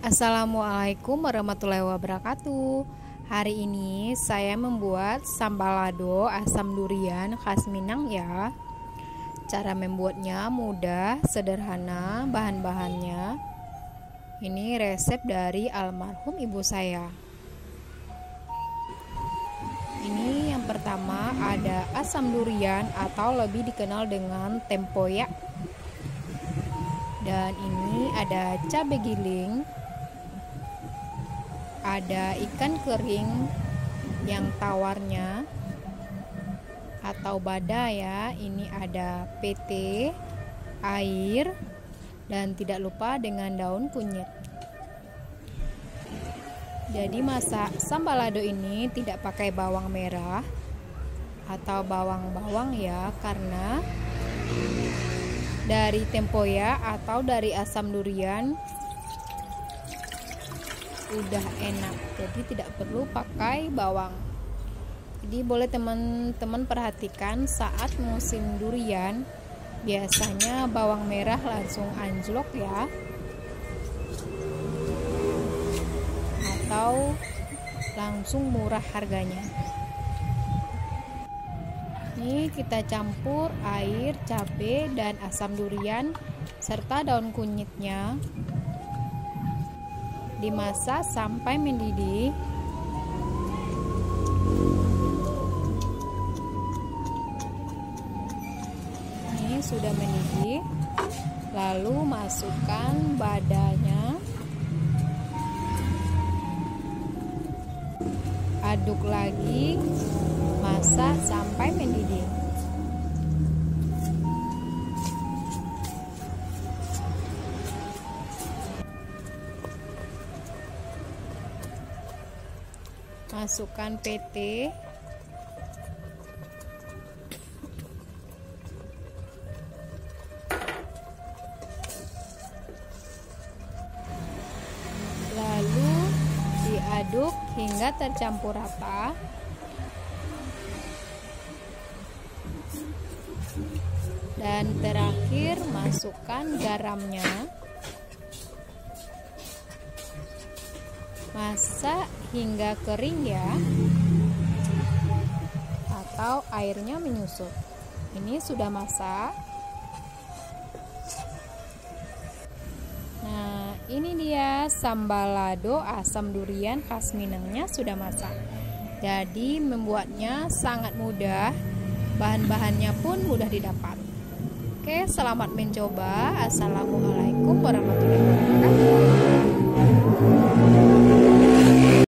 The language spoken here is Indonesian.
Assalamualaikum warahmatullahi wabarakatuh. Hari ini saya membuat sambal lado asam durian khas Minang ya. Cara membuatnya mudah, sederhana, bahan-bahannya. Ini resep dari almarhum ibu saya. Ini yang pertama ada asam durian atau lebih dikenal dengan tempoyak. Dan ini ada cabai giling, ada ikan kering yang tawarnya atau bada ya. Ini ada PT, air, dan tidak lupa dengan daun kunyit. Jadi masak sambal lado ini tidak pakai bawang merah atau bawang-bawang ya, karena dari tempoyak atau dari asam durian udah enak, jadi tidak perlu pakai bawang. Jadi boleh teman-teman perhatikan saat musim durian biasanya bawang merah langsung anjlok ya, atau langsung murah harganya. Ini kita campur air, cabai, dan asam durian serta daun kunyitnya. Dimasak sampai mendidih. Ini sudah mendidih. Lalu masukkan badanya. Aduk lagi, masak sampai mendidih. Masukkan PT, lalu diaduk hingga tercampur rata. Dan terakhir masukkan garamnya. Masak hingga kering ya, atau airnya menyusut. Ini sudah masak. Nah, ini dia sambal lado asam durian khas Minangnya sudah masak. Jadi membuatnya sangat mudah, bahan-bahannya pun mudah didapat. Oke, selamat mencoba. Assalamualaikum warahmatullahi wabarakatuh.